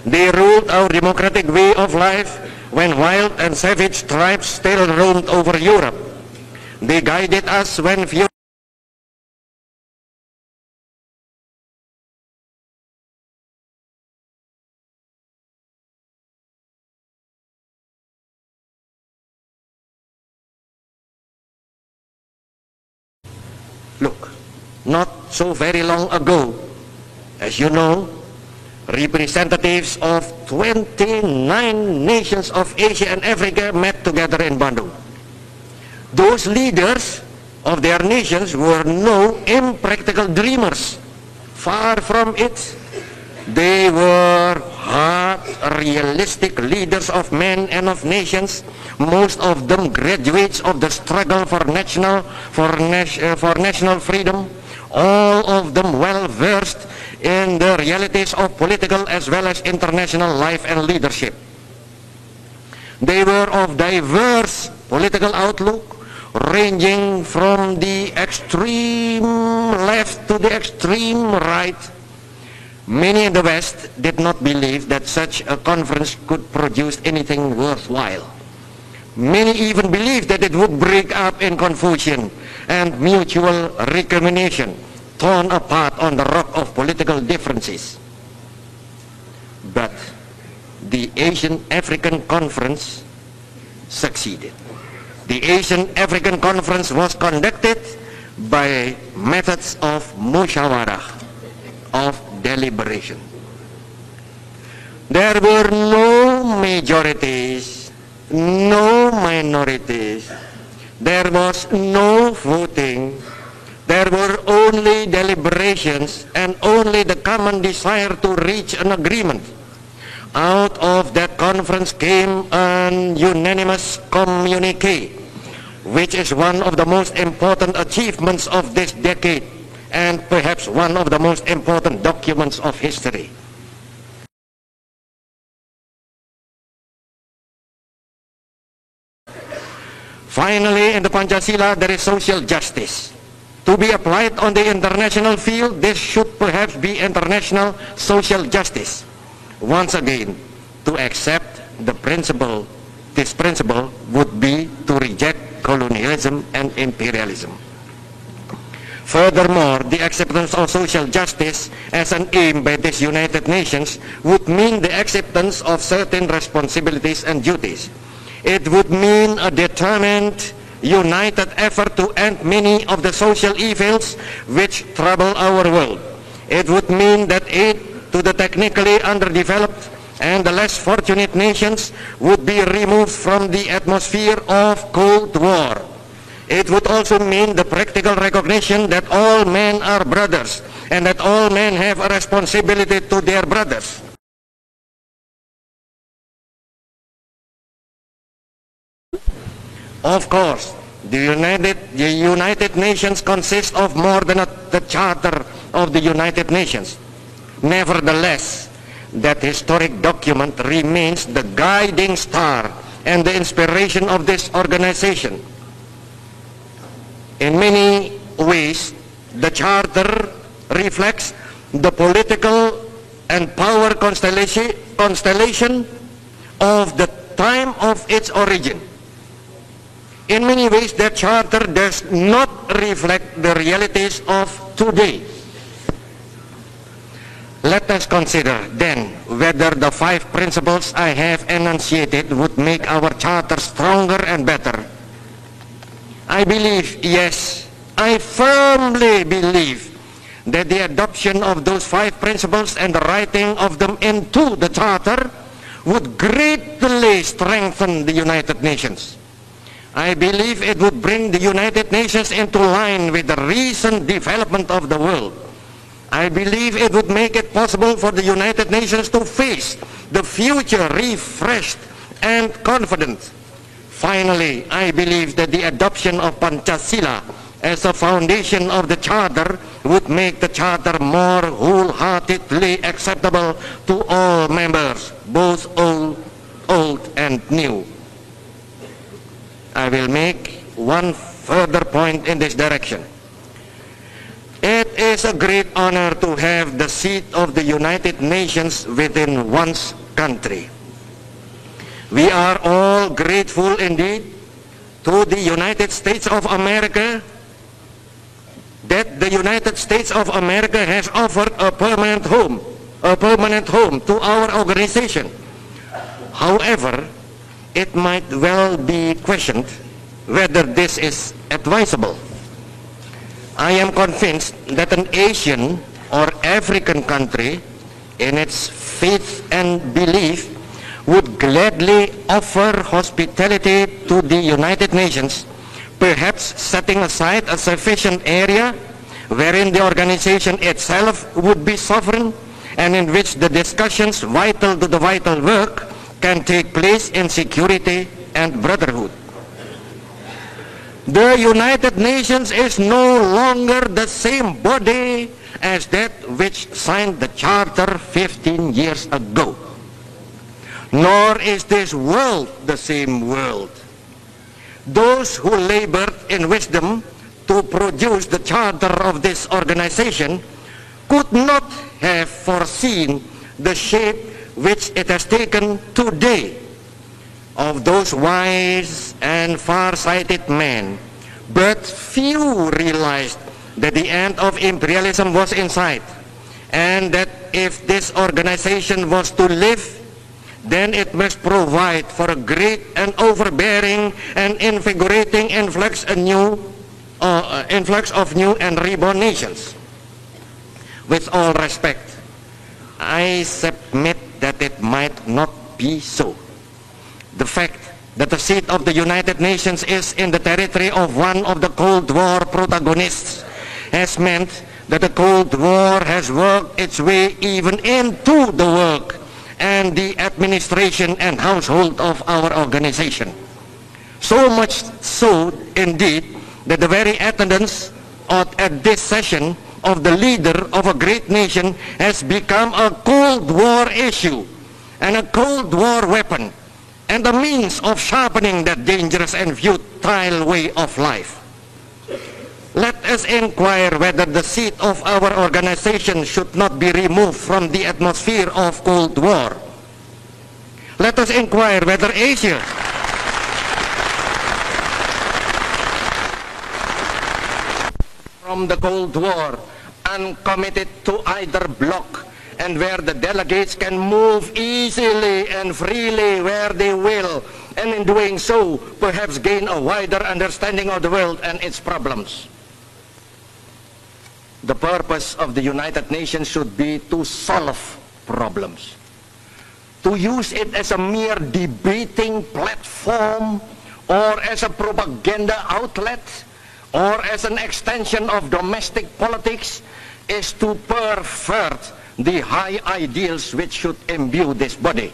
They ruled our democratic way of life when wild and savage tribes still roamed over Europe. They guided us when few Look, not so very long ago, as you know, representatives of 29 nations of Asia and Africa met together in Bandung. Those leaders of their nations were no impractical dreamers. Far from it. They were hard, realistic leaders of men and of nations, most of them graduates of the struggle for national freedom, all of them well versed in the realities of political as well as international life and leadership. They were of diverse political outlook, ranging from the extreme left to the extreme right. Many in the West did not believe that such a conference could produce anything worthwhile. Many even believed that it would break up in confusion and mutual recrimination, torn apart on the rock of political differences. But the Asian African Conference succeeded. The Asian African Conference was conducted by methods of musyawarah, of deliberation. There were no majorities, no minorities. There was no voting. There were only deliberations and only the common desire to reach an agreement. Out of that conference came an unanimous communique, which is one of the most important achievements of this decade, and perhaps one of the most important documents of history. Finally, in the Pancasila, there is social justice. To be applied on the international field, this should perhaps be international social justice. Once again, to accept the principle, this principle would be to reject colonialism and imperialism. Furthermore, the acceptance of social justice as an aim by these United Nations would mean the acceptance of certain responsibilities and duties. It would mean a determined, united effort to end many of the social evils which trouble our world. It would mean that aid to the technically underdeveloped and the less fortunate nations would be removed from the atmosphere of Cold War. It would also mean the practical recognition that all men are brothers and that all men have a responsibility to their brothers. Of course, the United Nations consists of more than the Charter of the United Nations. Nevertheless, that historic document remains the guiding star and the inspiration of this organization. In many ways, the Charter reflects the political and power constellation of the time of its origin. In many ways, that Charter does not reflect the realities of today. Let us consider then whether the 5 principles I have enunciated would make our Charter stronger and better. I believe yes, I firmly believe that the adoption of those 5 principles and the writing of them into the Charter would greatly strengthen the United Nations. I believe it would bring the United Nations into line with the recent development of the world. I believe it would make it possible for the United Nations to face the future refreshed and confident. Finally, I believe that the adoption of Pancasila as a foundation of the Charter would make the Charter more wholeheartedly acceptable to all members, both old and new. I will make one further point in this direction. It is a great honor to have the seat of the United Nations within one's country. We are all grateful indeed to the United States of America that the United States of America has offered a permanent home to our organization. However, it might well be questioned whether this is advisable. I am convinced that an Asian or African country, in its faith and belief, would gladly offer hospitality to the United Nations, perhaps setting aside a sufficient area wherein the organization itself would be sovereign and in which the discussions vital to the vital work can take place in security and brotherhood. The United Nations is no longer the same body as that which signed the Charter 15 years ago. Nor is this world the same world. Those who labored in wisdom to produce the charter of this organization could not have foreseen the shape which it has taken today. Of those wise and far-sighted men, but few realized that the end of imperialism was in sight, and that if this organization was to live, then it must provide for a great and overbearing and invigorating influx of new and reborn nations. With all respect, I submit that it might not be so. The fact that the seat of the United Nations is in the territory of one of the Cold War protagonists has meant that the Cold War has worked its way even into the work and the administration and household of our organization. So much so, indeed, that the very attendance at this session of the leader of a great nation has become a Cold War issue and a Cold War weapon, and a means of sharpening that dangerous and futile way of life. Let us inquire whether the seat of our organization should not be removed from the atmosphere of Cold War. Let us inquire whether Asia from the Cold War, uncommitted to either bloc, and where the delegates can move easily and freely where they will, and in doing so, perhaps gain a wider understanding of the world and its problems. The purpose of the United Nations should be to solve problems. To use it as a mere debating platform, or as a propaganda outlet, or as an extension of domestic politics, is to pervert the high ideals which should imbue this body.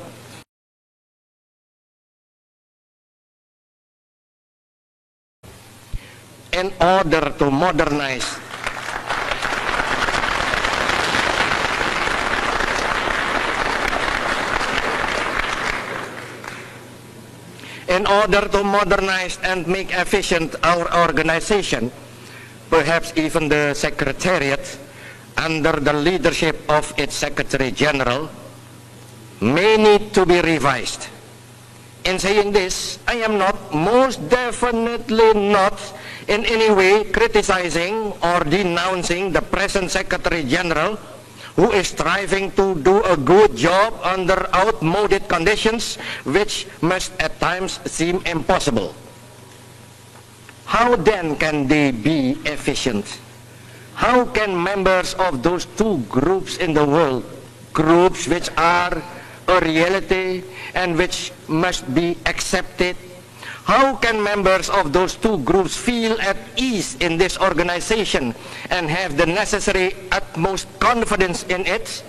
In order to modernize and make efficient our organization, perhaps even the Secretariat, under the leadership of its Secretary General, may need to be revised. In saying this, I am not, most definitely not, in any way criticizing or denouncing the present Secretary General, who is striving to do a good job under outmoded conditions which must at times seem impossible. how then can they be efficient? How can members of those two groups in the world, groups which are a reality and which must be accepted, how can members of those two groups feel at ease in this organization and have the necessary utmost confidence in it?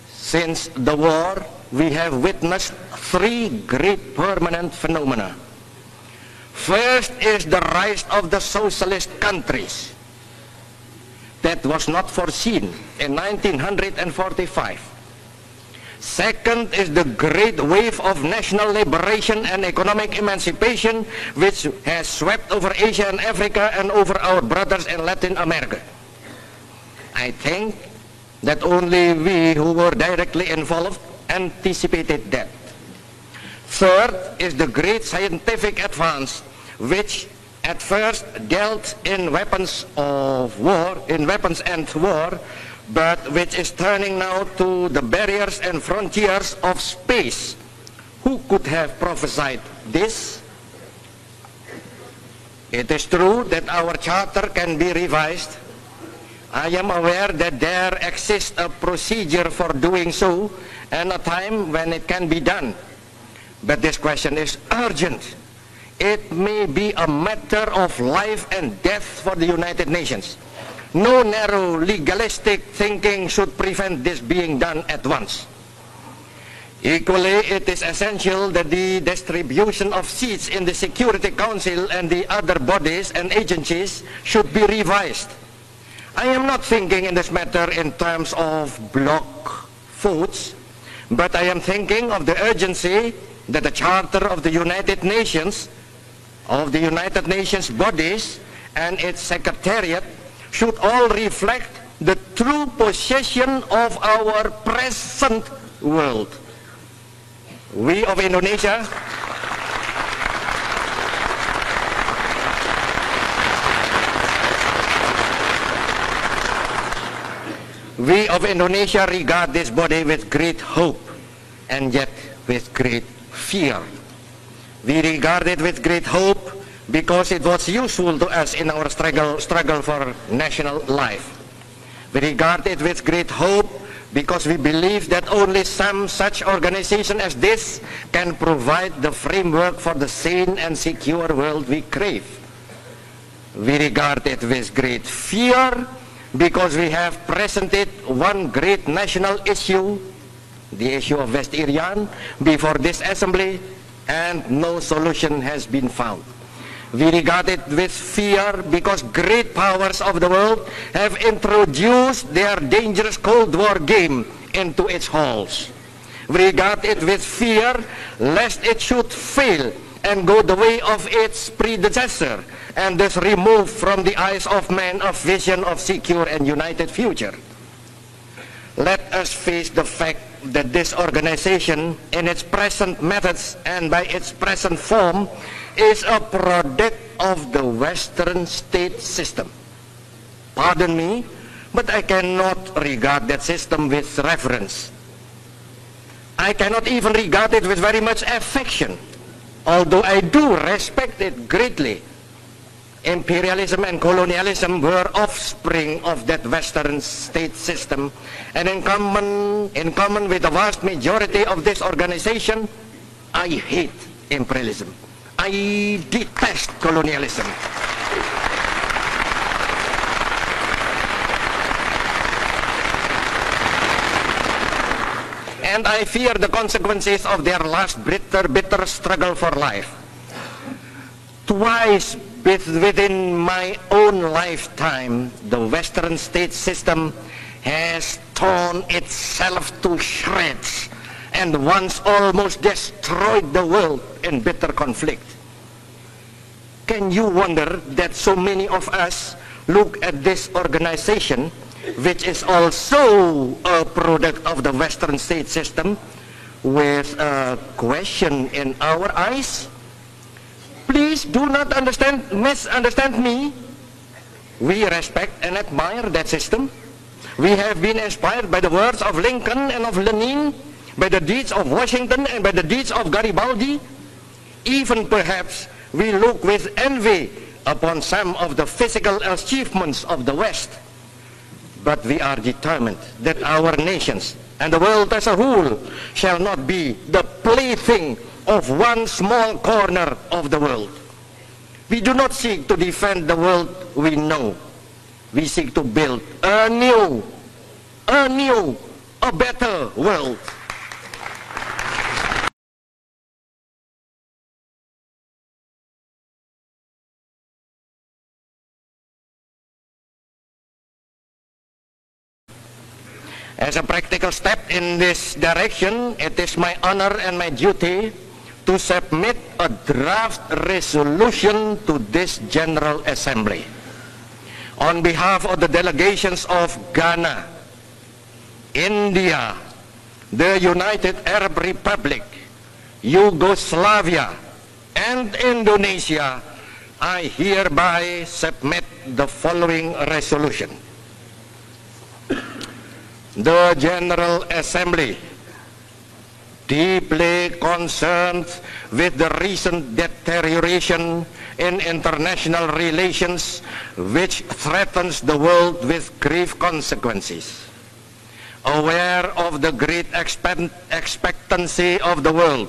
Since the war, we have witnessed three great permanent phenomena. First is the rise of the socialist countries. That was not foreseen in 1945. Second is the great wave of national liberation and economic emancipation which has swept over Asia and Africa and over our brothers in Latin America. I think that only we who were directly involved anticipated that. Third is the great scientific advance which at first dealt in weapons of war, in weapons and war, but which is turning now to the barriers and frontiers of space. Who could have prophesied this? It is true that our charter can be revised. I am aware that there exists a procedure for doing so and a time when it can be done. But this question is urgent. It may be a matter of life and death for the United Nations. No narrow legalistic thinking should prevent this being done at once. Equally, it is essential that the distribution of seats in the Security Council and the other bodies and agencies should be revised. I am not thinking in this matter in terms of block votes, but I am thinking of the urgency that the Charter of the United Nations, bodies and its Secretariat should all reflect the true position of our present world. We of Indonesia regard this body with great hope and yet with great fear. We regard it with great hope because it was useful to us in our struggle for national life. We regard it with great hope because we believe that only some such organization as this can provide the framework for the sane and secure world we crave. We regard it with great fear because we have presented one great national issue, the issue of West Irian, before this assembly, and no solution has been found. We regard it with fear because great powers of the world have introduced their dangerous Cold War game into its halls. We regard it with fear lest it should fail and go the way of its predecessor and thus remove from the eyes of men a vision of secure and united future. Let us face the fact that this organization in its present methods and by its present form is a product of the Western state system. Pardon me, but I cannot regard that system with reverence. I cannot even regard it with very much affection, although I do respect it greatly. Imperialism and colonialism were offspring of that Western state system, and in common with the vast majority of this organization, I hate imperialism. I detest colonialism. And I fear the consequences of their last bitter struggle for life. Twice within my own lifetime, the Western state system has torn itself to shreds and once almost destroyed the world in bitter conflict. Can you wonder that so many of us look at this organization, which is also a product of the Western state system, with a question in our eyes? Please do not misunderstand me. We respect and admire that system. We have been inspired by the words of Lincoln and of Lenin, by the deeds of Washington and by the deeds of Garibaldi, even perhaps we look with envy upon some of the physical achievements of the West, but we are determined that our nations and the world as a whole shall not be the plaything of one small corner of the world. We do not seek to defend the world we know. We seek to build a better world. As a practical step in this direction, it is my honor and my duty to submit a draft resolution to this General Assembly. On behalf of the delegations of Ghana, India, the United Arab Republic, Yugoslavia, and Indonesia, I hereby submit the following resolution. The General Assembly, deeply concerned with the recent deterioration in international relations which threatens the world with grave consequences, aware of the great expectancy of the world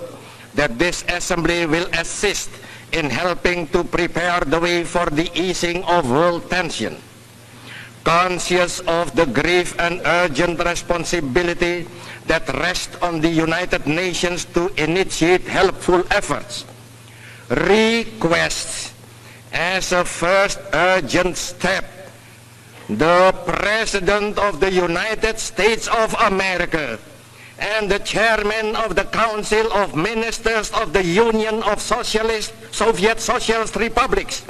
that this Assembly will assist in helping to prepare the way for the easing of world tension, conscious of the grave and urgent responsibility that rests on the United Nations to initiate helpful efforts, requests as a first urgent step the President of the United States of America and the Chairman of the Council of Ministers of the Union of Soviet Socialist Republics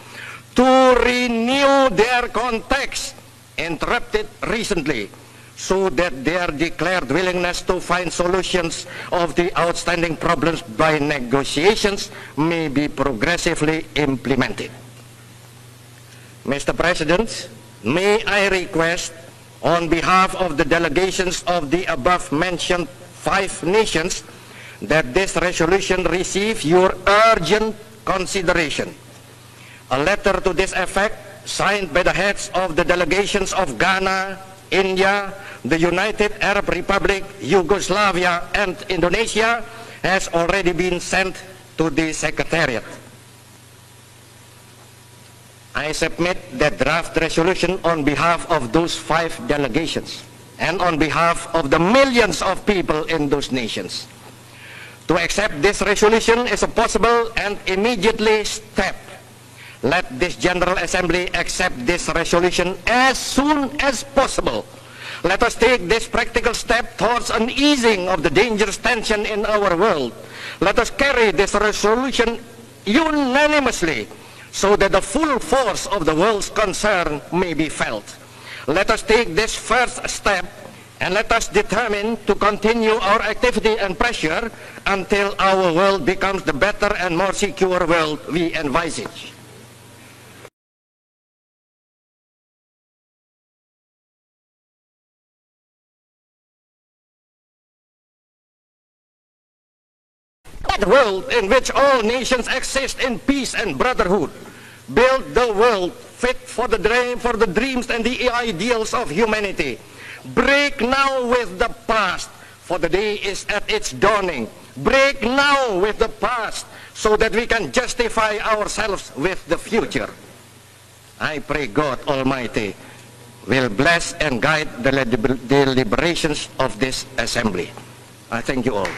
to renew their contacts interrupted recently, so that their declared willingness to find solutions of the outstanding problems by negotiations may be progressively implemented. Mr. President, may I request on behalf of the delegations of the above-mentioned 5 nations that this resolution receive your urgent consideration. A letter to this effect, signed by the heads of the delegations of Ghana, India, the United Arab Republic, Yugoslavia, and Indonesia, has already been sent to the Secretariat. I submit the draft resolution on behalf of those 5 delegations and on behalf of the millions of people in those nations. To accept this resolution is a possible and immediately step. Let this General Assembly accept this resolution as soon as possible. Let us take this practical step towards an easing of the dangerous tension in our world. Let us carry this resolution unanimously so that the full force of the world's concern may be felt. Let us take this first step and let us determine to continue our activity and pressure until our world becomes the better and more secure world we envisage. That world in which all nations exist in peace and brotherhood. Build the world fit for the dreams and the ideals of humanity. Break now with the past, for the day is at its dawning. Break now with the past, so that we can justify ourselves with the future. I pray God Almighty will bless and guide the deliberations of this assembly. I thank you all.